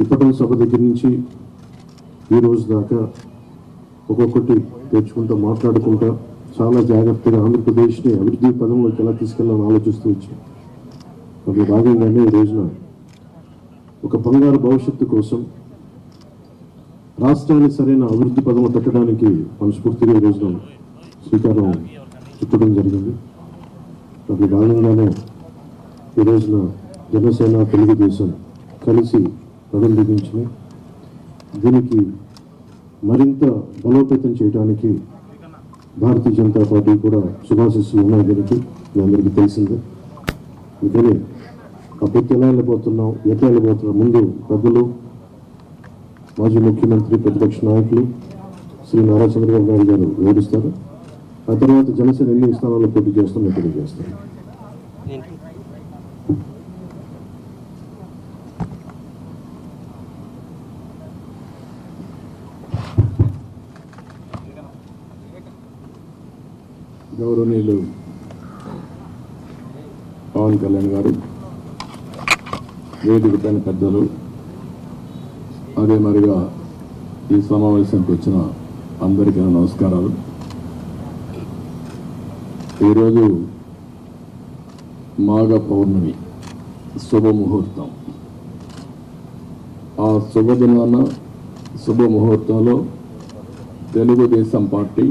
ఇప్పటి సభ దగ్గర నుంచి ఈ రోజు దాకా ఒక్కొక్కటి తెచ్చుకుంటూ మాట్లాడుకుంటా చాలా జాగ్రత్తగా ఆంధ్రప్రదేశ్ని అభివృద్ధి పదంలోకి ఎలా తీసుకెళ్లాలని ఆలోచిస్తూ వచ్చాం. అందులో భాగంగానే ఈ రోజున ఒక బంగారు భవిష్యత్తు కోసం రాష్ట్రాన్ని సరైన అభివృద్ధి పదం పెట్టడానికి మనస్ఫూర్తిగా ఈ రోజున శ్రీకారం చుట్టడం జరిగింది. అందులో భాగంగానే ఈ రోజున జనసేన తెలుగుదేశం కలిసి రంగం దిగించినాయి. దీనికి మరింత బలోపేతం చేయడానికి భారతీయ జనతా పార్టీ కూడా శుభాశిస్సులు ఉన్నాయి. దీనికి మీ అందరికీ తెలిసిందే. అందుకని ఆ పొత్తు ఎలా వెళ్ళిపోతున్నాం, ఎట్లా వెళ్ళిపోతున్నాం, ముందు పెద్దలు మాజీ ముఖ్యమంత్రి ప్రతిపక్ష నాయకులు శ్రీ నారా చంద్రబాబు నాయుడు గారు వివరిస్తారు. ఆ తర్వాత జనసేన ఎన్ని స్థానాల్లో పోటీ చేస్తామో తెలియజేస్తారు. గౌరవనీయులు పవన్ కళ్యాణ్ గారు, వేదిక పైన పెద్దలు, అదే మరిగా ఈ సమావేశానికి వచ్చిన అందరికీ నమస్కారాలు. ఈరోజు మాఘ పౌర్ణమి శుభముహూర్తం. ఆ శుభదినాన శుభముహూర్తంలో తెలుగుదేశం పార్టీ,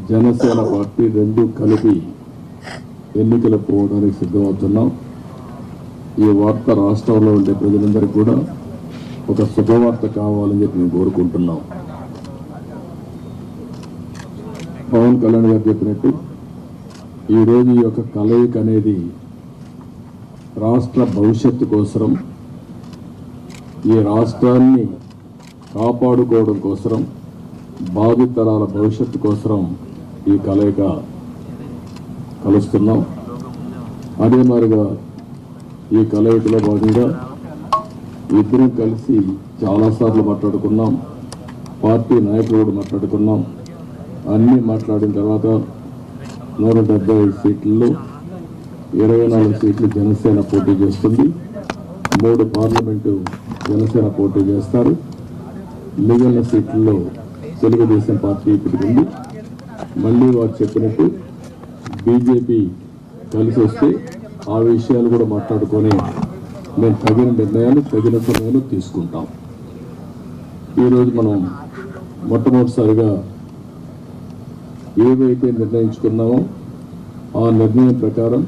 జనసేన పార్టీ రెండు కలిపి ఎన్నికలు పోవడానికి సిద్ధమవుతున్నాం. ఈ వార్త రాష్ట్రంలో ఉండే ప్రజలందరికీ కూడా ఒక శుభవార్త కావాలని చెప్పి మేము కోరుకుంటున్నాం. పవన్ కళ్యాణ్ గారు చెప్పినట్టు ఈరోజు ఈ యొక్క కలయిక అనేది రాష్ట్ర భవిష్యత్తు కోసం, ఈ రాష్ట్రాన్ని కాపాడుకోవడం కోసం, భావితరాల భవిష్యత్తు కోసం ఈ కలయిక కలుస్తున్నాం. అదే మాదిరిగా ఈ కలయికలో భాగంగా ఇద్దరం కలిసి చాలాసార్లు మాట్లాడుకున్నాం. పార్టీ నాయకులు కూడా మాట్లాడుకున్నాం. అన్నీ మాట్లాడిన తర్వాత 175 సీట్లలో 24 సీట్లు జనసేన పోటీ చేస్తుంది. 3 పార్లమెంటు జనసేన పోటీ చేస్తారు. మిగిలిన సీట్లలో తెలుగుదేశం పార్టీ ఇప్పటికి మళ్ళీ వారు చెప్పినట్టు బీజేపీ కలిసి వస్తే ఆ విషయాలు కూడా మాట్లాడుకొని మేము తగిన నిర్ణయాలు తగిన సమయంలో తీసుకుంటాం. ఈరోజు మనం మొట్టమొదటిసారిగా ఏవైతే నిర్ణయించుకున్నామో ఆ నిర్ణయం ప్రకారం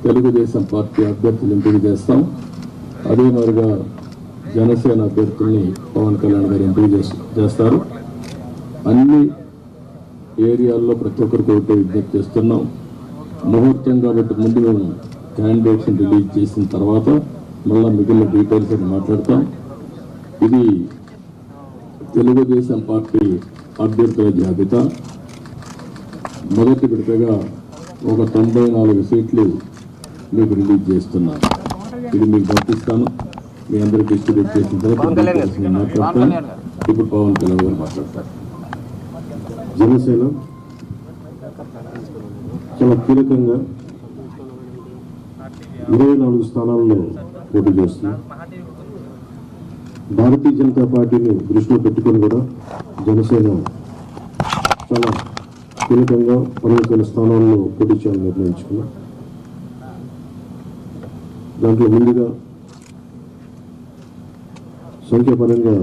తెలుగుదేశం పార్టీ అభ్యర్థులు ఎంపిక చేస్తాం. అదే మాదిరిగా జనసేన అభ్యర్థుల్ని పవన్ కళ్యాణ్ గారు ఎంపిక చేస్తారు. అన్ని ఏరియాల్లో ప్రతి ఒక్కరికి ఒకటే విజ్ఞప్తి చేస్తున్నాం. ముహూర్తం కాబట్టి ముందు మేము క్యాండిడేట్స్ని రిలీజ్ చేసిన తర్వాత మళ్ళీ మిగిలిన డీటెయిల్స్ అని మాట్లాడతాం. ఇది తెలుగుదేశం పార్టీ అభ్యర్థుల జాబితా. మొదటి విడతగా ఒక 94 సీట్లు మీకు రిలీజ్ చేస్తున్నాను. ఇది మీకు పంపిస్తాను. మీ అందరికీ డిస్ట్రిబ్యూట్ చేసిన తర్వాత నేను మాట్లాడతాను. ఇప్పుడు పవన్ కళ్యాణ్ గారు మాట్లాడతారు. జనసేన చాలా కీలకంగా 24 స్థానాల్లో పోటీ చేస్తుంది. భారతీయ జనతా పార్టీని దృష్టిలో పెట్టుకొని కూడా జనసేన చాలా కీలకంగా 12 స్థానాల్లో పోటీ చేయాలని నిర్ణయించుకున్నాం. దాంట్లో ముందుగా సంఖ్యాపరంగా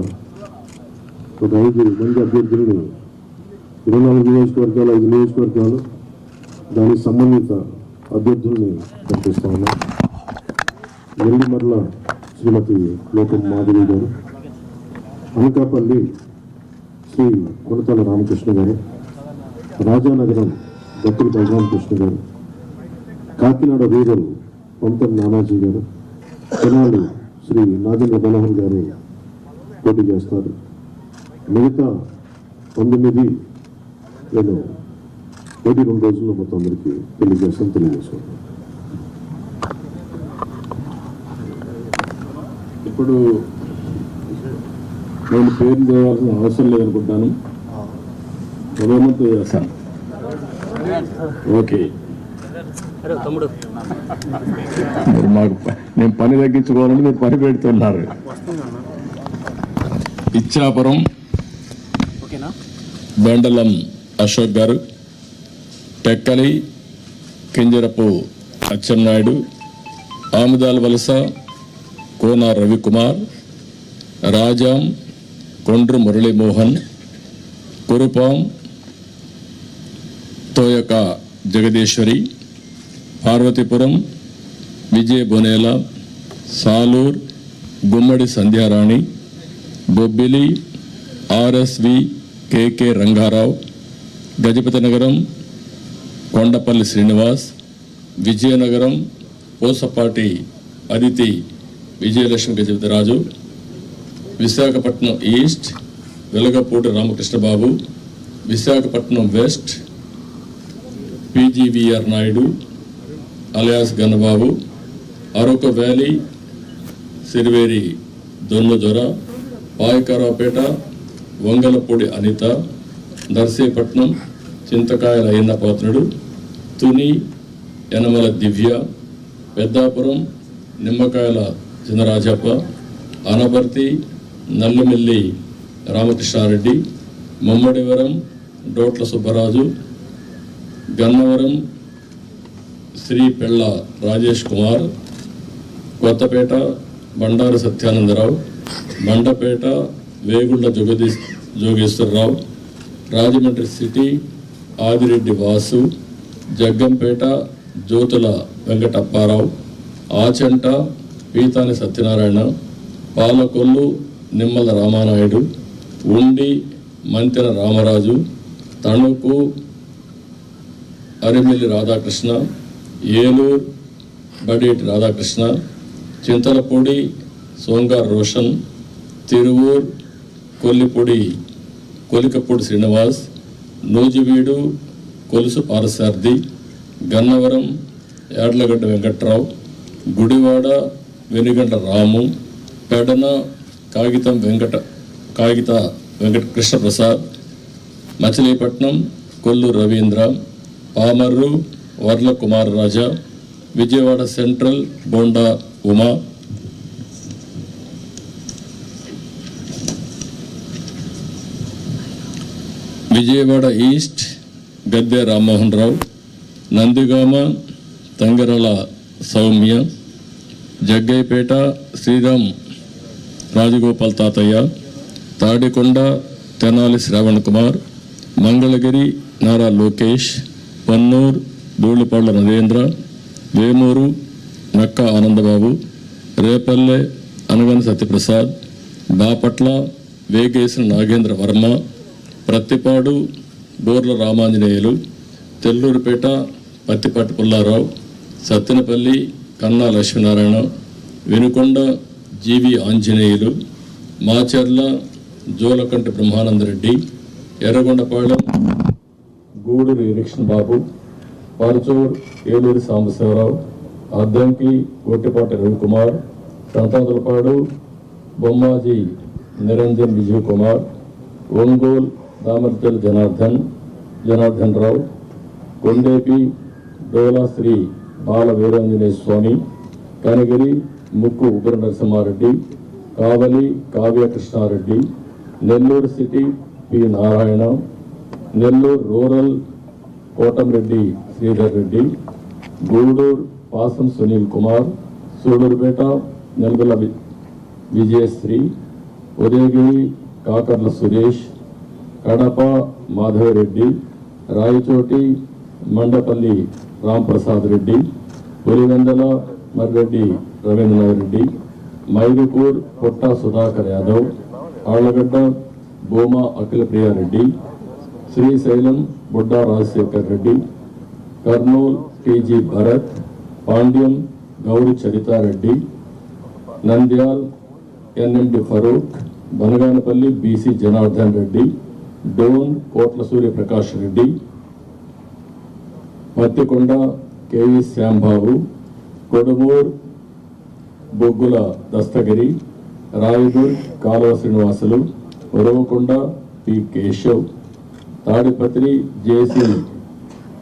ఒక 5 మంది అభ్యర్థులను 24 నియోజకవర్గాలు, 5 నియోజకవర్గాలు దానికి సంబంధిత అభ్యర్థుల్ని పంపిస్తా ఉన్నాం. నెల్లిమర్ల శ్రీమతి లోకం మాధవి గారు, అనకాపల్లి శ్రీ కొనతాల రామకృష్ణ గారు, రాజానగరం దత్తుల బలరామకృష్ణ గారు, కాకినాడ రూరల్ పంతం నానాజీ గారు, తెనాలి శ్రీ నాగేంద్ర మనోహర్ గారు పోటీ చేస్తారు. మిగతా 19 నేను 2 రోజుల్లో మొత్తం అందరికీ తెలియజేసుకుంటాను. ఇప్పుడు నేను పేరు చేయాల్సిన అవసరం లేదనుకుంటాను. ప్రధానమంత్రి చేస్తాను. ఓకే. మీరు మాకు నేను పని తగ్గించుకోవాలని మీరు పని పెడుతున్నారు. Ichchapuram బెండలం Ashok garu, Tekkali Kinjarapu Atchannaidu, Amadalavalasa Kona Ravikumar, Rajam Kondru Muralimohan, Kurupam Thoyaka Jagadeeswari, Parvathipuram Vijaya Bonela, Salur Gummadi Sandhyarani, Bobbili RSV KK Rangarao, Gajapathinagaram Kondapalli Srinivas, Vizianagaram Pusapati Aditi Vijayalakshmi Gajapathiraju, Visakhapatnam East Velagapudi Ramakrishnababu, Visakhapatnam West PGVR Naidu alias Ganababu, Araku Valley Siriveri Donnadora, Payakaraopeta Vangalapudi Anitha, Narsipatnam Chintakayala Ayyannapatrudu, Tuni Yanamala Divya, Peddapuram Nimmakayala Chinarajappa, Anaparthi Nallamilli Ramakrishna Reddy, Mummidivaram డోట్ల Subbaraju, Gannavaram Shri పెళ్ళ రాజేష్ కుమార్, కొత్తపేట బండారు సత్యానందరావు, మండపేట వేగుళ్ల జోగేశ్వరరావు, రాజమండ్రి సిటీ ఆదిరెడ్డి వాసు, జగ్గంపేట జ్యోతుల వెంకటప్పారావు, ఆచంట పీతాని సత్యనారాయణ, పాలకొల్లు నిమ్మల రామానాయుడు, ఉండి మంతెన రామరాజు, తణుకు అరిమిల్లి రాధాకృష్ణ, ఏలూరు బడేటి రాధాకృష్ణ, చింతలపూడి సోంగార్ రోషన్, తిరువూర్ కొలికపూడి శ్రీనివాస్, నూజివీడు కొలుసు పారసార్థి, గన్నవరం యాడ్లగడ్డ వెంకట్రావు, గుడివాడ వెనుగంట రాము, పెడన కాగిత వెంకట కృష్ణప్రసాద్, మచిలీపట్నం కొల్లు రవీంద్ర, పామర్రు వర్ల కుమారరాజా, విజయవాడ సెంట్రల్ బోండా ఉమా, విజయవాడ ఈస్ట్ గద్దె రామ్మోహన్ రావు, నందిగామ తంగరల సౌమ్య, జగ్గైపేట శ్రీరామ్ రాజగోపాల్ తాతయ్య, తాడికొండ తెనాలి శ్రావణ్ కుమార్, మంగళగిరి నారా లోకేష్, పన్నూర్ ధూళిపాళ్ల నరేంద్ర, వేమూరు నక్క ఆనందబాబు, రేపల్లె అనగన్ సత్యప్రసాద్, బాపట్ల వేగేసిన నాగేంద్ర వర్మ, ప్రత్తిపాడు బోర్ల Ramanjaneyulu, తెల్లూరుపేట Pattipati Pullarao, Sattenapalli Kanna Lakshminarayana, Vinukonda GV Anjaneyulu, Macherla Julakanti Brahmanandareddy, Yerragondapalem Guduru Erikshan Babu, Parchur Eluri Sambasivarao, Addanki Gottipati Ravikumar, Santhanuthalapadu Bommaji Niranjan Vijay Kumar, Ongole Damarcharla Janardhan Rao, Kondapi Dola Sri Bala Veeranjaneya Swamy, Kanigiri Mukku Ugra Narasimhareddy, Kavali Kavya Krishnareddy, Nellore City P Narayana, Nellore Rural Kotamreddy Sridhar Reddy, Gudur Pasam Sunil Kumar, Sullurpeta Nelavala Vijayasree, Udayagiri Kakarla Suresh, Kadapa Madhavireddy, Rayachoti Mandipalli Ramprasad Reddy, Pulivendula Marreddy Rabindranath Reddy, Mydukur Putta Sudhakar Yadav, Allagadda Bhuma Akhilapriyareddy, Srisailam Budda Rajasekhar Reddy, Kurnool TG Bharath, Panyam Gowri Charitareddy, Nandyal NMD Farooq, Banaganapalli BC Janardhan Reddy, Dhone Kotla Suryaprakash Reddy, Pattikonda KV Shyambabu, Kodumur Bogula Dasthagiri, Rayadurg Kaluva Srinivasulu, Uravakonda P Keshav, Tadipatri JC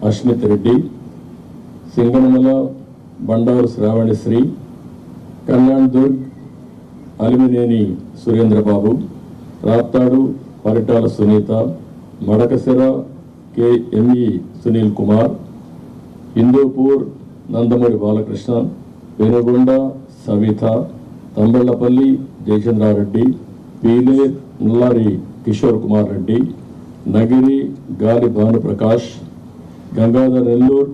Asmith Reddy, Singanamala Bandaru Sravanisree, Kalyandurg Alimineni Surendrababu, Raptadu Paritala Sunitha, Madakasira KME Sunil Kumar, Hindupur Nandamuri Balakrishna, Penukonda Savitha, Thamballapalle Jayachandrareddy, Pileru Nallari Kishore Kumar Reddy, Nagari Gali Bhanuprakash, Gangadhar Nellore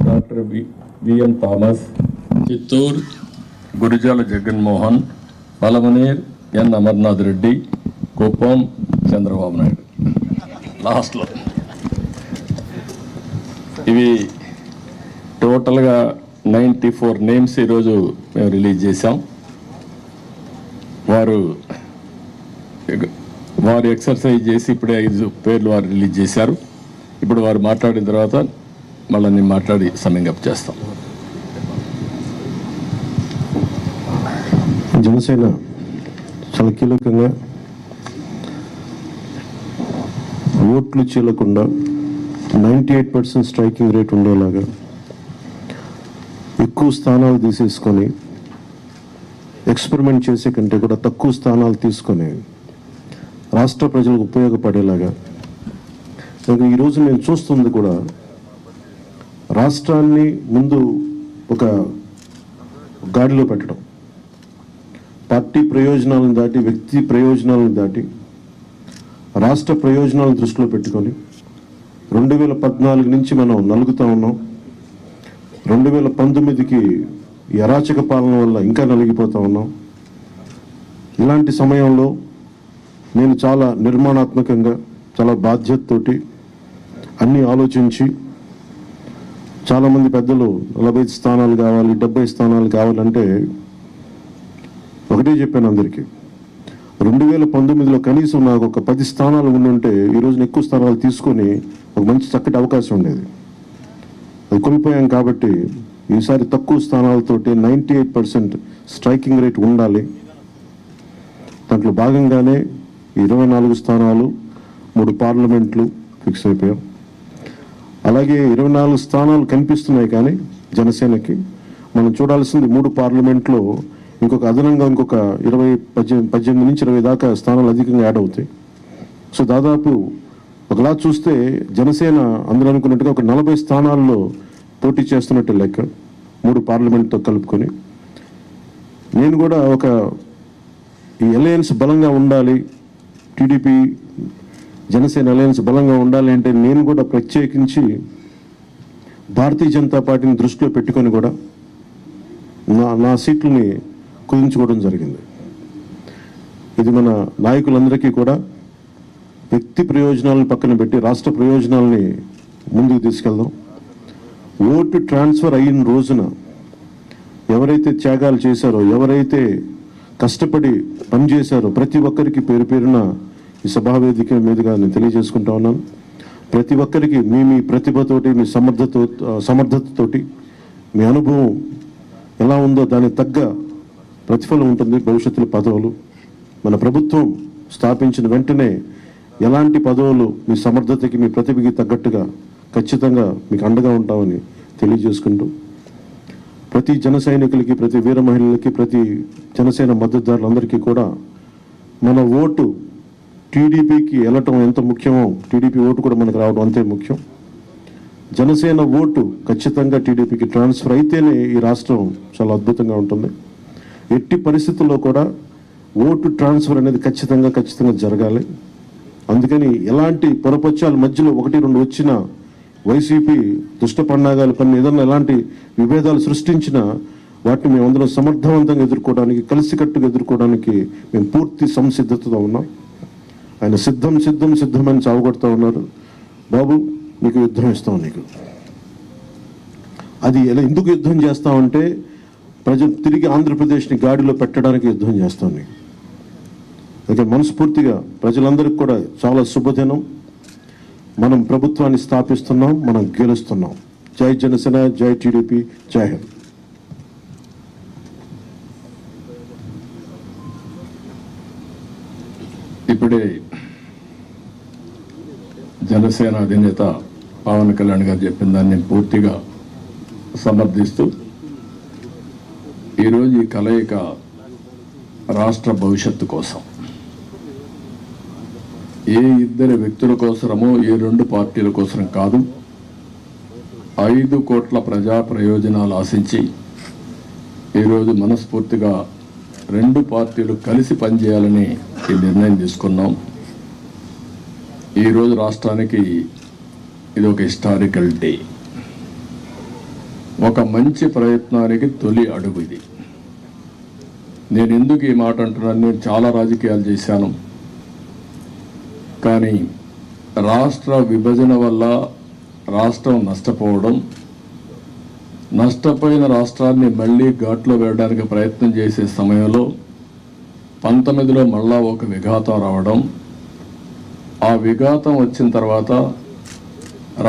doctor VN Thomas, Chittoor Gurajala Jaganmohan, Palamaner N Amarnath Reddy, Kuppam Chandrababu Naidu. లాస్ట్లో ఇవి టోటల్గా 94 నేమ్స్ ఈరోజు మేము రిలీజ్ చేశాం. వారు ఎక్సర్సైజ్ చేసి ఇప్పుడే 5 పేర్లు వారు రిలీజ్ చేశారు. ఇప్పుడు వారు మాట్లాడిన తర్వాత మళ్ళీ నేను మాట్లాడి సమ్మింగ్ అప్ చేస్తాం. జనసేన చాలా కీలకంగా ఓట్లు చీలకుండా 98% స్ట్రైకింగ్ రేట్ ఉండేలాగా ఎక్కువ స్థానాలు తీసేసుకొని ఎక్స్పెరిమెంట్ చేసే కంటే కూడా తక్కువ స్థానాలు తీసుకొని రాష్ట్ర ప్రజలకు ఉపయోగపడేలాగా. ఇంకా ఈరోజు నేను చూస్తుంది కూడా రాష్ట్రాన్ని ముందు ఒక గాడిలో పెట్టడం, పార్టీ ప్రయోజనాలను దాటి వ్యక్తి ప్రయోజనాలను దాటి రాష్ట్ర ప్రయోజనాలను దృష్టిలో పెట్టుకొని 2014 నుంచి మనం నలుగుతూ ఉన్నాం. 2019కి ఈ అరాచక పాలన వల్ల ఇంకా నలిగిపోతూ ఉన్నాం. ఇలాంటి సమయంలో నేను చాలా నిర్మాణాత్మకంగా, చాలా బాధ్యతతోటి అన్నీ ఆలోచించి, చాలామంది పెద్దలు 45 స్థానాలు కావాలి, 70 స్థానాలు కావాలంటే ఒకటే చెప్పాను అందరికీ, 2019లో కనీసం నాకు ఒక 10 స్థానాలు ఉండుంటే ఈరోజు ఎక్కువ స్థానాలు తీసుకొని ఒక మంచి చక్కటి అవకాశం ఉండేది. అది కోల్పోయాం. కాబట్టి ఈసారి తక్కువ స్థానాలతోటి 98% స్ట్రైకింగ్ రేట్ ఉండాలి. దాంట్లో భాగంగానే 24 స్థానాలు, 3 పార్లమెంట్లు ఫిక్స్ అయిపోయాం. అలాగే 24 స్థానాలు కనిపిస్తున్నాయి, కానీ జనసేనకి మనం చూడాల్సింది 3 పార్లమెంట్లో ఇంకొక అదనంగా ఇంకొక 18 నుంచి 20 దాకా స్థానాలు అధికంగా యాడ్ అవుతాయి. సో దాదాపు ఒకలా చూస్తే జనసేన అందరూ అనుకున్నట్టుగా ఒక 40 స్థానాల్లో పోటీ చేస్తున్నట్టు లెక్క, 3 పార్లమెంట్తో కలుపుకొని. నేను కూడా ఈ అలయన్స్ బలంగా ఉండాలి, టీడీపీ జనసేన అలయన్స్ బలంగా ఉండాలి అంటే నేను కూడా ప్రత్యేకించి భారతీయ జనతా పార్టీని దృష్టిలో పెట్టుకొని కూడా నా సీట్లని కుదించుకోవడం జరిగింది. ఇది మన నాయకులందరికీ కూడా వ్యక్తి ప్రయోజనాలను పక్కన పెట్టి రాష్ట్ర ప్రయోజనాలని ముందుకు తీసుకెళ్దాం. ఓటు ట్రాన్స్ఫర్ అయిన రోజున ఎవరైతే త్యాగాలు చేశారో, ఎవరైతే కష్టపడి పనిచేశారో ప్రతి ఒక్కరికి పేరు పేరున ఈ సభావేదిక మీదుగా నేను తెలియజేసుకుంటా ఉన్నాను. ప్రతి ఒక్కరికి మీ ప్రతిభతోటి, మీ సమర్థతతోటి, మీ అనుభవం ఎలా ఉందో దానికి తగ్గ ప్రతిఫలం ఉంటుంది భవిష్యత్తులో. పదవులు మన ప్రభుత్వం స్థాపించిన వెంటనే ఎలాంటి పదవులు మీ సమర్థతకి, మీ ప్రతిభకి తగ్గట్టుగా ఖచ్చితంగా మీకు అండగా ఉంటామని తెలియజేసుకుంటూ, ప్రతి జన సైనికులకి, ప్రతి వీర మహిళలకి, ప్రతి జనసేన మద్దతుదారులందరికీ కూడా మన ఓటు టీడీపీకి వెళ్ళటం ఎంత ముఖ్యమో టీడీపీ ఓటు కూడా మనకు రావడం అంతే ముఖ్యం. జనసేన ఓటు ఖచ్చితంగా టీడీపీకి ట్రాన్స్ఫర్ అయితేనే ఈ రాష్ట్రం చాలా అద్భుతంగా ఉంటుంది. ఎట్టి పరిస్థితుల్లో కూడా ఓటు ట్రాన్స్ఫర్ అనేది ఖచ్చితంగా జరగాలి. అందుకని ఎలాంటి పొరపచ్చాల మధ్యలో 1-2 వచ్చినా వైసీపీ దుష్ట పన్నాగాలు పని ఏదన్నా ఎలాంటి విభేదాలు సృష్టించినా వాటిని మేమందరం సమర్థవంతంగా ఎదుర్కోవడానికి, కలిసికట్టుగా ఎదుర్కోవడానికి మేము పూర్తి సంసిద్ధతతో ఉన్నాం. ఆయన సిద్ధమని చావగొడతా ఉన్నారు. బాబు నీకు యుద్ధం ఇస్తాం, నీకు అది ఎందుకు యుద్ధం చేస్తామంటే ప్రజలు తిరిగి ఆంధ్రప్రదేశ్ని గాడిలో పెట్టడానికి యుద్ధం చేస్తాం నీకు. అయితే మనస్ఫూర్తిగా ప్రజలందరికీ కూడా చాలా శుభదినం. మనం ప్రభుత్వాన్ని స్థాపిస్తున్నాం, మనం గెలుస్తున్నాం. జై జనసేన, జై టీడీపీ, జై హింద్. ఇప్పుడే జనసేన అధినేత పవన్ కళ్యాణ్ గారు చెప్పిన దాన్ని నేను పూర్తిగా సమర్థిస్తూ ఈరోజు ఈ కలయిక రాష్ట్ర భవిష్యత్తు కోసం, ఏ ఇద్దరు వ్యక్తుల కోసమో ఏ రెండు పార్టీల కోసం కాదు, 5 కోట్ల ప్రజా ప్రయోజనాలు ఆశించి ఈరోజు మనస్ఫూర్తిగా 2 పార్టీలు కలిసి పనిచేయాలని ఈ నిర్ణయం తీసుకున్నాం. ఈరోజు రాష్ట్రానికి ఇది ఒక హిస్టారికల్ డే, ఒక మంచి ప్రయత్నానికి తొలి అడుగు ఇది. నేను ఎందుకు ఈ మాట అంటున్నాను? నేను చాలా రాజకీయాలు చేశాను, కానీ రాష్ట్ర విభజన వల్ల రాష్ట్రం నష్టపోవడం, నష్టపోయిన రాష్ట్రాన్ని మళ్ళీ ఘాట్లో వేయడానికి ప్రయత్నం చేసే సమయంలో 19లో మళ్ళా ఒక విఘాతం రావడం, ఆ విఘాతం వచ్చిన తర్వాత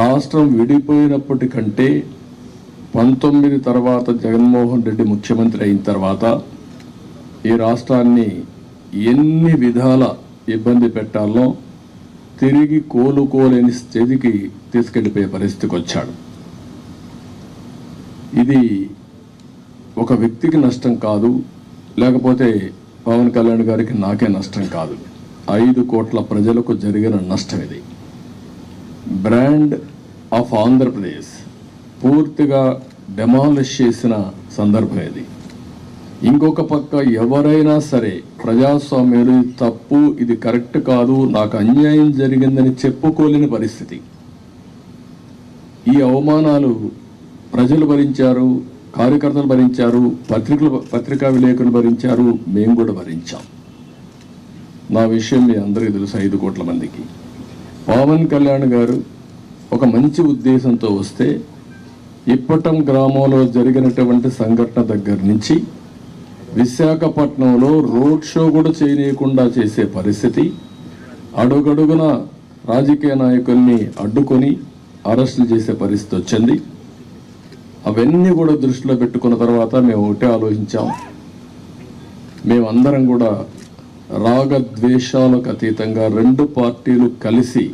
రాష్ట్రం విడిపోయినప్పటికంటే 19 తర్వాత జగన్మోహన్ రెడ్డి ముఖ్యమంత్రి అయిన తర్వాత ఈ రాష్ట్రాన్ని ఎన్ని విధాల ఇబ్బంది పెట్టాలో తిరిగి కోలుకోలేని స్థితికి తీసుకెళ్ళిపోయే పరిస్థితికి వచ్చాడు. ఇది ఒక వ్యక్తికి నష్టం కాదు, లేకపోతే పవన్ కళ్యాణ్ గారికి నాకే నష్టం కాదు, 5 కోట్ల ప్రజలకు జరిగిన నష్టం ఇది. బ్రాండ్ ఆఫ్ ఆంధ్రప్రదేశ్ పూర్తిగా డెమాలిష్ చేసిన సందర్భం ఇది. ఇంకొక పక్క ఎవరైనా సరే ప్రజాస్వామ్యులు ఇది తప్పు, ఇది కరెక్ట్ కాదు, నాకు అన్యాయం జరిగిందని చెప్పుకోలేని పరిస్థితి. ఈ అవమానాలు ప్రజలు భరించారు, కార్యకర్తలు భరించారు, పత్రికా విలేకరులు భరించారు, మేము కూడా భరించాం. నా విషయం మీ అందరికీ తెలుసు, 5 కోట్ల మందికి. పవన్ కళ్యాణ్ గారు ఒక మంచి ఉద్దేశంతో వస్తే ఇప్పటం గ్రామంలో జరిగినటువంటి సంఘటన దగ్గర నుంచి విశాఖపట్నంలో రోడ్ షో కూడా చేయనీయకుండా చేసే పరిస్థితి, అడుగడుగున రాజకీయ నాయకుల్ని అడ్డుకొని అరెస్టులు చేసే పరిస్థితి వచ్చింది. అవన్నీ కూడా దృష్టిలో పెట్టుకున్న తర్వాత మేము ఒకటే ఆలోచించాం, మేమందరం కూడా రాగద్వేషాలకు అతీతంగా 2 పార్టీలు కలిసి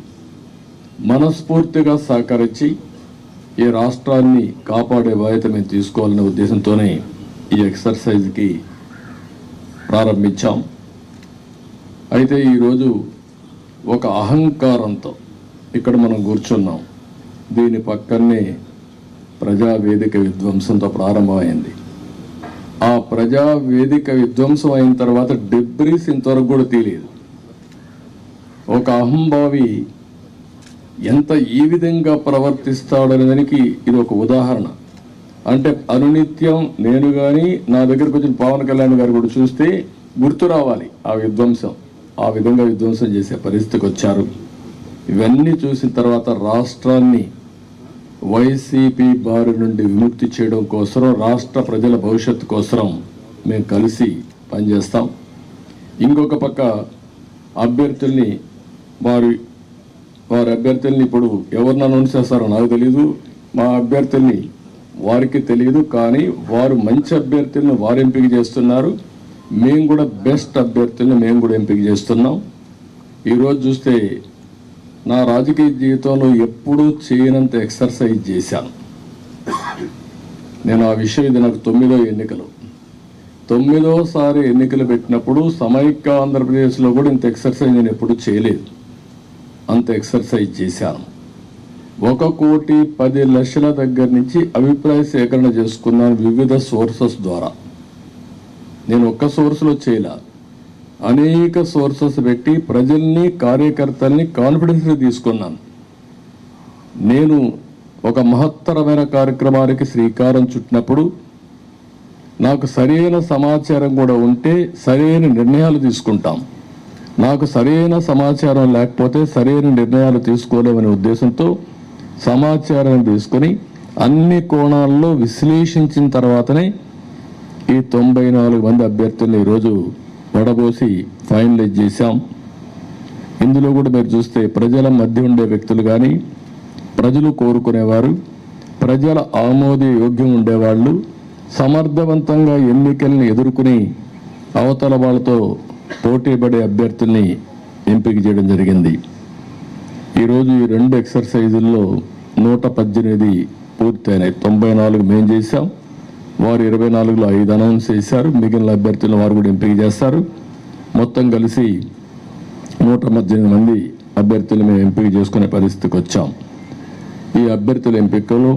మనస్ఫూర్తిగా సహకరించి ఈ రాష్ట్రాన్ని కాపాడే బాధ్యత మేము తీసుకోవాలనే ఉద్దేశంతోనే ఈ ఎక్సర్సైజ్కి ప్రారంభించాం. అయితే ఈరోజు ఒక అహంకారంతో ఇక్కడ మనం కూర్చున్నాం. దీని పక్కనే ప్రజావేదిక విధ్వంసంతో ప్రారంభమైంది. ఆ ప్రజావేదిక విధ్వంసం అయిన తర్వాత డెబ్రీస్ ఇంతవరకు కూడా తెలియదు. ఒక అహంభావి ఎంత ఈ విధంగా ప్రవర్తిస్తాడనేదానికి ఇది ఒక ఉదాహరణ. అంటే అనునిత్యం నేను కానీ నా దగ్గరకు వచ్చిన పవన్ కళ్యాణ్ గారు కూడా చూస్తే గుర్తు రావాలి ఆ విధ్వంసం, ఆ విధంగా విధ్వంసం చేసే పరిస్థితికి వచ్చారు. ఇవన్నీ చూసిన తర్వాత రాష్ట్రాన్ని వైసీపీ బారి నుండి విముక్తి చేయడం కోసం, రాష్ట్ర ప్రజల భవిష్యత్తు కోసం మేము కలిసి పనిచేస్తాం. ఇంకొక పక్క అభ్యర్థుల్ని వారి అభ్యర్థుల్ని ఇప్పుడు ఎవరిని అనౌన్స్ చేస్తారో నాకు తెలియదు, మా అభ్యర్థుల్ని వారికి తెలియదు, కానీ వారు మంచి అభ్యర్థులను వారు ఎంపిక చేస్తున్నారు. మేము కూడా బెస్ట్ అభ్యర్థులను మేము కూడా ఎంపిక చేస్తున్నాం. ఈరోజు చూస్తే నా రాజకీయ జీవితంలో ఎప్పుడూ చేయనంత ఎక్సర్సైజ్ చేశాను నేను. ఆ విషయం ఇది నాకు 9వ ఎన్నికలు, 9వసారి ఎన్నికలు పెట్టినప్పుడు సమైక్య ఆంధ్రప్రదేశ్లో కూడా ఇంత ఎక్సర్సైజ్ నేను ఎప్పుడు చేయలేదు. అంత ఎక్సర్సైజ్ చేశాను. 1,10,00,000 దగ్గర నుంచి అభిప్రాయ సేకరణ చేసుకున్నాను వివిధ సోర్సెస్ ద్వారా. నేను ఒక్క సోర్స్లో చేయలే, అనేక సోర్సెస్ పెట్టి ప్రజల్ని కార్యకర్తల్ని కాన్ఫిడెన్స్గా తీసుకున్నాను. నేను ఒక మహత్తరమైన కార్యక్రమానికి శ్రీకారం చుట్టినప్పుడు నాకు సరైన సమాచారం కూడా ఉంటే సరైన నిర్ణయాలు తీసుకుంటాం. నాకు సరైన సమాచారం లేకపోతే సరైన నిర్ణయాలు తీసుకోలేమనే ఉద్దేశంతో సమాచారం తీసుకొని అన్ని కోణాల్లో విశ్లేషించిన తర్వాతనే ఈ 94 మంది అభ్యర్థుల్ని ఈరోజు వడబోసి ఫైనలైజ్ చేశాం. ఇందులో కూడా మీరు చూస్తే ప్రజల మధ్య ఉండే వ్యక్తులు కానీ, ప్రజలు కోరుకునేవారు, ప్రజల ఆమోదయోగ్యం ఉండేవాళ్ళు, సమర్థవంతంగా ఎన్నికల్ని ఎదుర్కొని అవతల వాళ్ళతో పోటీపడే అభ్యర్థుల్ని ఎంపిక చేయడం జరిగింది. ఈరోజు ఈ 2 ఎక్సర్సైజుల్లో 118 పూర్తయినాయి. 94 మేము చేశాం, వారు 24లో 5 అనౌన్స్ చేశారు. మిగిలిన అభ్యర్థులను వారు కూడా ఎంపిక చేస్తారు. మొత్తం కలిసి 118 మంది అభ్యర్థులు మేము ఎంపిక చేసుకునే పరిస్థితికి వచ్చాం. ఈ అభ్యర్థుల ఎంపికలో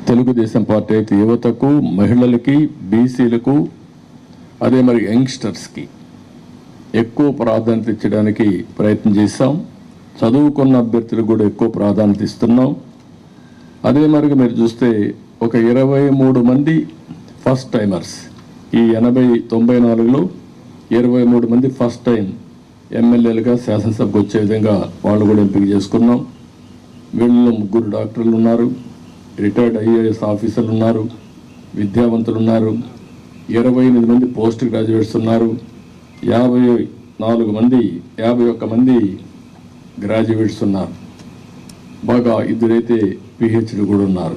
తెలుగుదేశం పార్టీ అయితే యువతకు, మహిళలకి, బీసీలకు, అదే మరి యంగ్స్టర్స్కి ఎక్కువ ప్రాధాన్యత ఇచ్చడానికి ప్రయత్నం చేశాం. చదువుకున్న అభ్యర్థులకు కూడా ఎక్కువ ప్రాధాన్యత ఇస్తున్నాం. అదే మరిగా మీరు చూస్తే ఒక 23 మంది ఫస్ట్ టైమర్స్, ఈ 94లో 23 మంది ఫస్ట్ టైం ఎమ్మెల్యేలుగా శాసనసభకు వచ్చే విధంగా వాళ్ళు కూడా ఎంపిక చేసుకున్నాం. వీళ్ళలో 3 డాక్టర్లు ఉన్నారు, రిటైర్డ్ ఐఏఎస్ ఆఫీసర్లు ఉన్నారు, విద్యావంతులు ఉన్నారు, 28 మంది పోస్ట్ గ్రాడ్యుయేట్స్ ఉన్నారు, 51 మంది గ్రాడ్యుయేట్స్ ఉన్నారు, బాగా 2 అయితే పిహెచ్డి కూడా ఉన్నారు.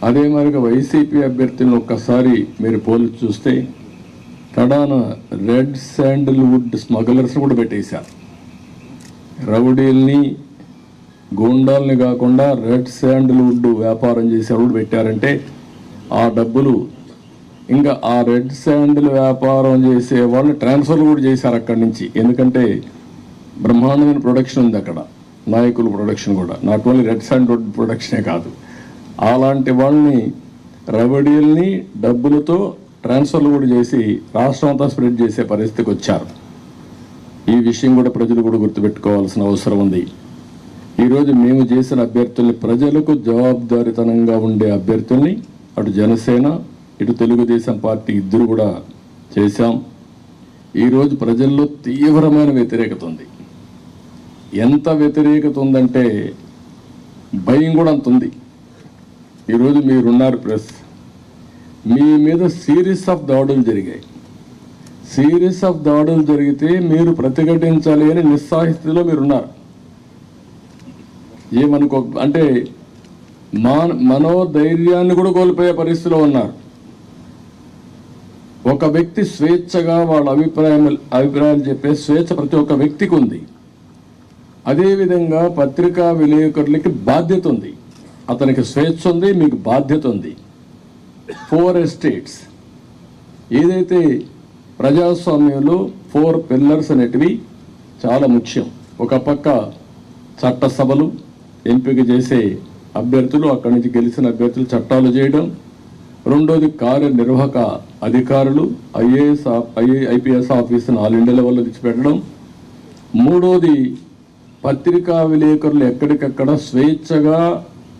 అదే మరిగా వైసీపీ అభ్యర్థులను ఒక్కసారి మీరు పోల్చి చూస్తే కడాన రెడ్ శాండిల్వుడ్ స్మగ్లర్స్ కూడా పెట్టేశారు. రౌడీల్ని, గూండాల్ని కాకుండా రెడ్ శాండిల్వుడ్ వ్యాపారం చేసేవాళ్ళు కూడా పెట్టారంటే ఆ డబ్బులు ఇంకా ఆ రెడ్ శాండిల్ వ్యాపారం చేసే వాళ్ళు ట్రాన్స్ఫర్లు కూడా చేశారు అక్కడి నుంచి. ఎందుకంటే బ్రహ్మాండమైన ప్రొడక్షన్ ఉంది అక్కడ, నాయకుల ప్రొడక్షన్ కూడా, నాట్ ఓన్లీ రెడ్ శాండిల్వుడ్ ప్రొడక్షనే కాదు. అలాంటి వాళ్ళని, రౌడీల్ని డబ్బులతో ట్రాన్స్ఫర్లు కూడా చేసి రాష్ట్రం అంతా స్ప్రెడ్ చేసే పరిస్థితికి వచ్చారు. ఈ విషయం కూడా ప్రజలు కూడా గుర్తుపెట్టుకోవాల్సిన అవసరం ఉంది. ఈరోజు మేము చేసిన అభ్యర్థుల్ని, ప్రజలకు జవాబుదారీతనంగా ఉండే అభ్యర్థుల్ని అటు జనసేన ఇటు తెలుగుదేశం పార్టీ ఇద్దరు కూడా చేశాం. ఈరోజు ప్రజల్లో తీవ్రమైన వ్యతిరేకత ఉంది. ఎంత వ్యతిరేకత ఉందంటే భయం కూడా అంత ఉంది. ఈరోజు మీరున్నారు ప్రెస్, మీ మీద సిరీస్ ఆఫ్ దాడులు జరిగాయి. సిరీస్ ఆఫ్ దాడులు జరిగితే మీరు ప్రతిఘటించాలి అని నిస్సాహితిలో మీరున్నారు. ఏమనుకో అంటే మనోధైర్యాన్ని కూడా కోల్పోయే పరిస్థితిలో ఉన్నారు. ఒక వ్యక్తి స్వేచ్ఛగా వాళ్ళ అభిప్రాయాలు చెప్పే స్వేచ్ఛ ప్రతి ఒక్క వ్యక్తికి ఉంది. అదేవిధంగా పత్రికా విలేకరులకి బాధ్యత ఉంది. అతనికి స్వేచ్ఛ ఉంది, మీకు బాధ్యత ఉంది. 4 ఎస్టేట్స్ ఏదైతే ప్రజాస్వామ్యంలో 4 పిల్లర్స్ అనేటివి చాలా ముఖ్యం. ఒక పక్క చట్టసభలు, ఎంపిక చేసే అభ్యర్థులు, అక్కడి నుంచి గెలిచిన అభ్యర్థులు చట్టాలు చేయడం. రెండోది కార్యనిర్వాహక అధికారులు, ఐపీఎస్ ఆఫీసును ఆల్ ఇండియా లెవెల్లో తెచ్చిపెట్టడం. మూడోది పత్రికా విలేకరులు ఎక్కడికక్కడ స్వేచ్ఛగా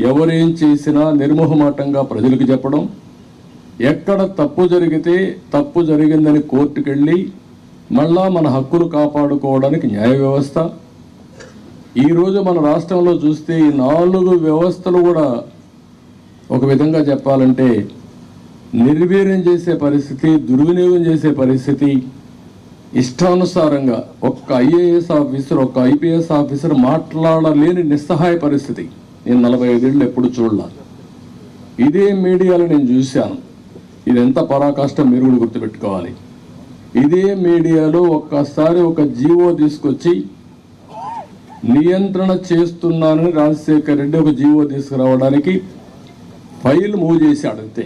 ఎవరేం చేసినా నిర్మోహమాటంగా ప్రజలకు చెప్పడం. ఎక్కడ తప్పు జరిగితే తప్పు జరిగిందని కోర్టుకెళ్ళి మళ్ళా మన హక్కులు కాపాడుకోవడానికి న్యాయ వ్యవస్థ. ఈరోజు మన రాష్ట్రంలో చూస్తే ఈ 4 వ్యవస్థలు కూడా ఒక విధంగా చెప్పాలంటే నిర్వీర్యం చేసే పరిస్థితి, దుర్వినియోగం చేసే పరిస్థితి. ఇష్టానుసారంగా ఒక్క ఐఏఎస్ ఆఫీసర్, ఒక్క ఐపీఎస్ ఆఫీసర్ మాట్లాడలేని నిస్సహాయ పరిస్థితి నేను 45 ఏళ్ళు ఎప్పుడు చూడలా. ఇదే మీడియాలో నేను చూశాను. ఇది ఎంత పరాకాష్టం మీరు కూడా గుర్తుపెట్టుకోవాలి. ఇదే మీడియాలో ఒక్కసారి ఒక జీవో తీసుకొచ్చి నియంత్రణ చేస్తున్నానని రాజశేఖర్ రెడ్డి ఒక జీవో తీసుకురావడానికి ఫైల్ మూవ్ చేశాడు అంతే.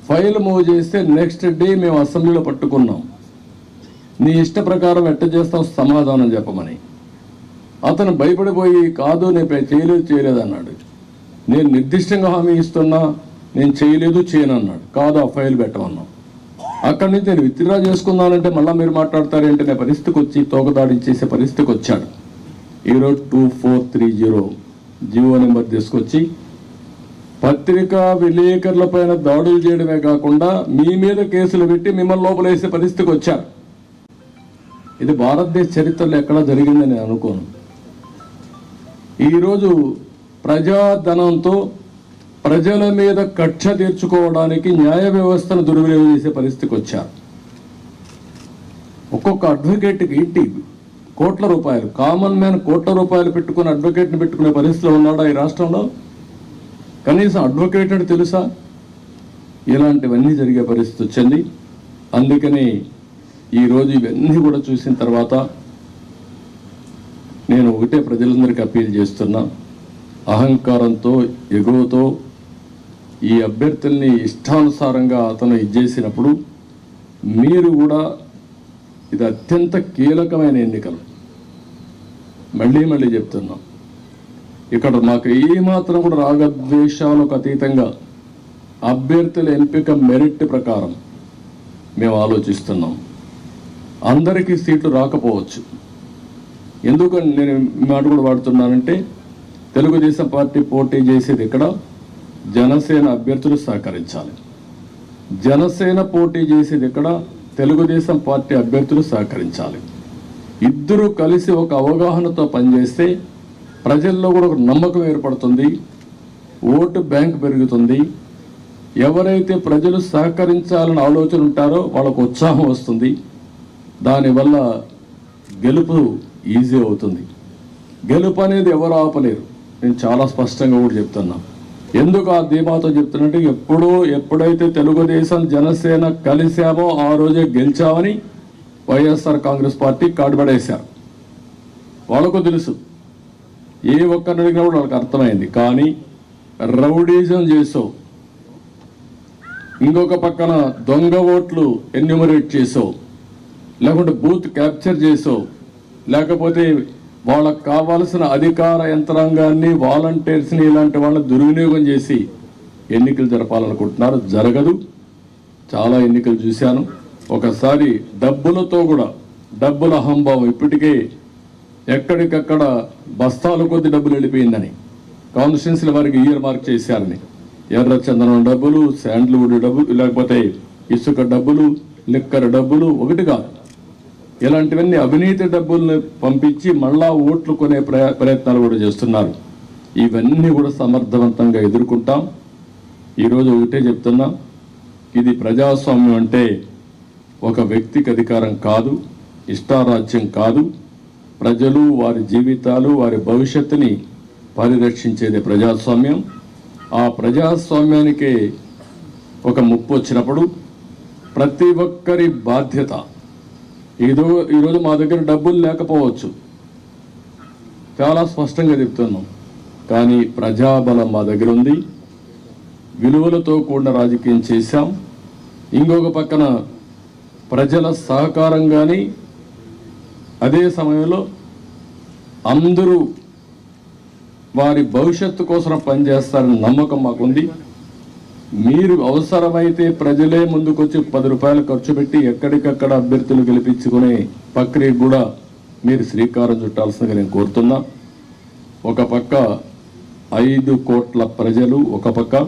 ఫైల్ మూవ్ చేస్తే నెక్స్ట్ డే మేము అసెంబ్లీలో పట్టుకున్నాం. నీ ఇష్ట ప్రకారం ఎట్ట చేస్తావు సమాధానం చెప్పమని. అతను భయపడిపోయి కాదు నేను చేయలేదు అన్నాడు. నేను నిర్దిష్టంగా హామీ ఇస్తున్నా, నేను చేయను అన్నాడు. కాదు ఆ ఫైల్ పెట్టమన్నాం. అక్కడి నుంచి నేను విత్డ్రా చేసుకున్నానంటే మళ్ళీ మీరు మాట్లాడతారేంటి అనే పరిస్థితికి వచ్చి తోకదాడి చేసే పరిస్థితికి వచ్చాడు. ఈరోజు 2430 జీవో నెంబర్ తీసుకొచ్చి పత్రికా విలేకరుల పైన దాడులు చేయడమే కాకుండా మీ మీద కేసులు పెట్టి మిమ్మల్ని లోపలేసే పరిస్థితికి వచ్చారు. ఇది భారతదేశ చరిత్రలో ఎక్కడా జరిగిందని నేను అనుకోను. ఈరోజు ప్రజాధనంతో ప్రజల మీద కక్ష తీర్చుకోవడానికి న్యాయ వ్యవస్థను దుర్వినియోగం చేసే పరిస్థితికి వచ్చారు. ఒక్కొక్క అడ్వకేట్కి ఇంటి కోట్ల రూపాయలు, కామన్ మ్యాన్ కోట్ల రూపాయలు పెట్టుకుని అడ్వకేట్ని పెట్టుకునే పరిస్థితిలో ఉన్నాడా ఈ రాష్ట్రంలో? కనీసం అడ్వకేట్ అంటే తెలుసా? ఇలాంటివన్నీ జరిగే పరిస్థితి వచ్చింది. అందుకని ఈరోజు ఇవన్నీ కూడా చూసిన తర్వాత నేను ఒకటే ప్రజలందరికీ అప్పీల్ చేస్తున్నా, అహంకారంతో ఎగువతో ఈ అభ్యర్థుల్ని ఇష్టానుసారంగా అతను ఇచ్చేసినప్పుడు మీరు కూడా ఇది అత్యంత కీలకమైన ఎన్నికలు. మళ్ళీ చెప్తున్నాం, ఇక్కడ మాకు ఏమాత్రం కూడా రాగద్వేషాలకు అతీతంగా అభ్యర్థుల ఎంపిక మెరిట్ ప్రకారం మేము ఆలోచిస్తున్నాం. అందరికీ సీట్లు రాకపోవచ్చు. ఎందుకని నేను మాట కూడా వాడుతున్నానంటే, తెలుగుదేశం పార్టీ పోటీ చేసేది ఇక్కడ జనసేన అభ్యర్థులు సహకరించాలి. జనసేన పోటీ చేసేది ఇక్కడ తెలుగుదేశం పార్టీ అభ్యర్థులు సహకరించాలి. ఇద్దరూ కలిసి ఒక అవగాహనతో పనిచేస్తే ప్రజల్లో కూడా ఒక నమ్మకం ఏర్పడుతుంది, ఓటు బ్యాంక్ పెరుగుతుంది. ఎవరైతే ప్రజలు సహకరించాలని ఆలోచన ఉంటారో వాళ్ళకు ఉత్సాహం వస్తుంది. దానివల్ల గెలుపు ఈజీ అవుతుంది. గెలుపు అనేది ఎవరు ఆపలేరు. నేను చాలా స్పష్టంగా కూడా చెప్తున్నా. ఎందుకు ఆ ధీమాతో చెప్తున్నట్టు, ఎప్పుడైతే తెలుగుదేశం జనసేన కలిశామో ఆ రోజే గెలిచామని వైఎస్ఆర్ కాంగ్రెస్ పార్టీ కాడుపడేశారు. వాళ్ళకు తెలుసు, ఏ ఒక్కరిని అడిగినా కూడా వాళ్ళకి అర్థమైంది. కానీ రౌడీజం చేసో, ఇంకొక పక్కన దొంగ ఓట్లు ఎన్యూమరేట్ చేసో, లేకుంటే బూత్ క్యాప్చర్ చేసో, లేకపోతే వాళ్ళకు కావాల్సిన అధికార యంత్రాంగాన్ని, వాలంటీర్స్ని, ఇలాంటి వాళ్ళని దుర్వినియోగం చేసి ఎన్నికలు జరపాలనుకుంటున్నారు. జరగదు. చాలా ఎన్నికలు చూశాను. ఒకసారి డబ్బులతో కూడా, డబ్బుల అహంభావం ఇప్పటికే ఎక్కడికక్కడ బస్తాల కొద్ది డబ్బులు వెళ్ళిపోయిందని, కాన్స్టిట్యున్సీల వారికి ఇయర్ మార్క్ చేశారని, ఎర్రచందనం డబ్బులు, శాండ్ల్వుడ్ డబ్బులు, లేకపోతే ఇసుక డబ్బులు, లిక్కర్ డబ్బులు, ఒకటి కాదు, ఇలాంటివన్నీ అవినీతి డబ్బుల్ని పంపించి మళ్ళా ఓట్లు కొనే ప్రయత్నాలు కూడా చేస్తున్నారు. ఇవన్నీ కూడా సమర్థవంతంగా ఎదుర్కొంటాం. ఈరోజు ఒకటే చెప్తున్నా, ఇది ప్రజాస్వామ్యం అంటే ఒక వ్యక్తికి అధికారం కాదు, ఇష్టారాజ్యం కాదు. ప్రజలు వారి జీవితాలు, వారి భవిష్యత్తుని పరిరక్షించేది ప్రజాస్వామ్యం. ఆ ప్రజాస్వామ్యానికి ఒక ముప్పు వచ్చినప్పుడు ప్రతి ఒక్కరి బాధ్యత. ఈరోజు మా దగ్గర డబ్బులు లేకపోవచ్చు, చాలా స్పష్టంగా చెప్తున్నాం. కానీ ప్రజాబలం మా దగ్గర ఉంది. విలువలతో కూడిన రాజకీయం చేశాం. ఇంకొక పక్కన ప్రజల సహకారం కానీ, అదే సమయంలో అందరూ వారి భవిష్యత్తు కోసం పనిచేస్తారని నమ్మకం మాకుంది. మీరు అవసరమైతే ప్రజలే ముందుకొచ్చి 10 రూపాయలు ఖర్చు పెట్టి ఎక్కడికక్కడ అభ్యర్థులు గెలిపించుకునే ప్రక్రియకు కూడా మీరు శ్రీకారం చుట్టాల్సిందిగా నేను కోరుతున్నా. ఒక పక్క 5 కోట్ల ప్రజలు, ఒక పక్క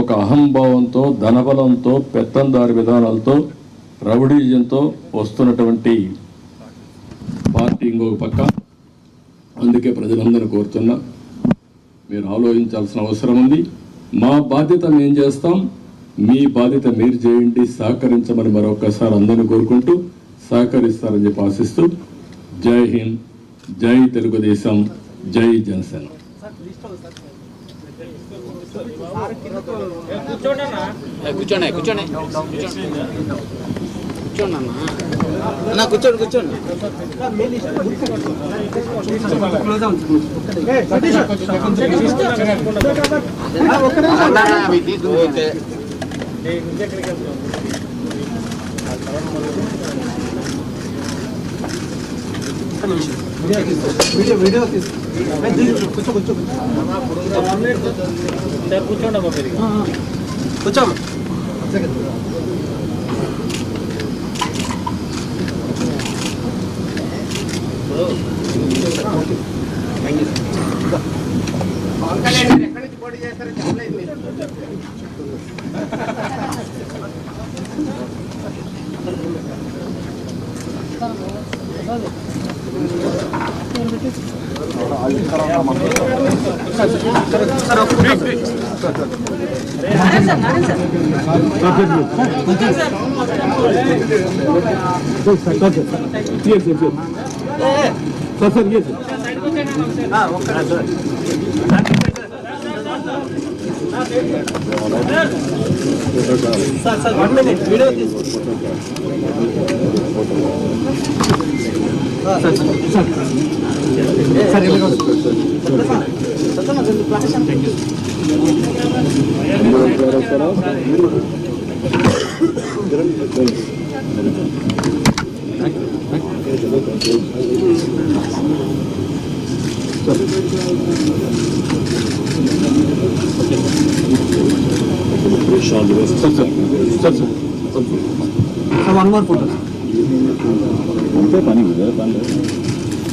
ఒక అహంభావంతో, ధనబలంతో, పెత్తందారి విధానాలతో, రౌడీజంతో వస్తున్నటువంటి పార్టీ ఇంకొక పక్క. అందుకే ప్రజలందరూ కోరుతున్నా, మీరు ఆలోచించాల్సిన అవసరం ఉంది. మా బాధ్యత మేము చేస్తాం, మీ బాధ్యత మీరు చేయండి, సహకరించమని మరొకసారి అందరినీ కోరుకుంటూ సహకరిస్తారని చెప్పి ఆశిస్తూ, జై హింద్, జై తెలుగుదేశం, జై జనసేన. కూర్చోండి అన్న, కూర్చోండి. వీడియో కూర్చోమ్మా. పవన్ కళ్యాణ్ గారు ఎక్కడి నుంచి పోటీ చేస్తారో చెప్పలేదు మీరు. సార్ 1 minute వీడియో తీసుకుంటాం. One more photo.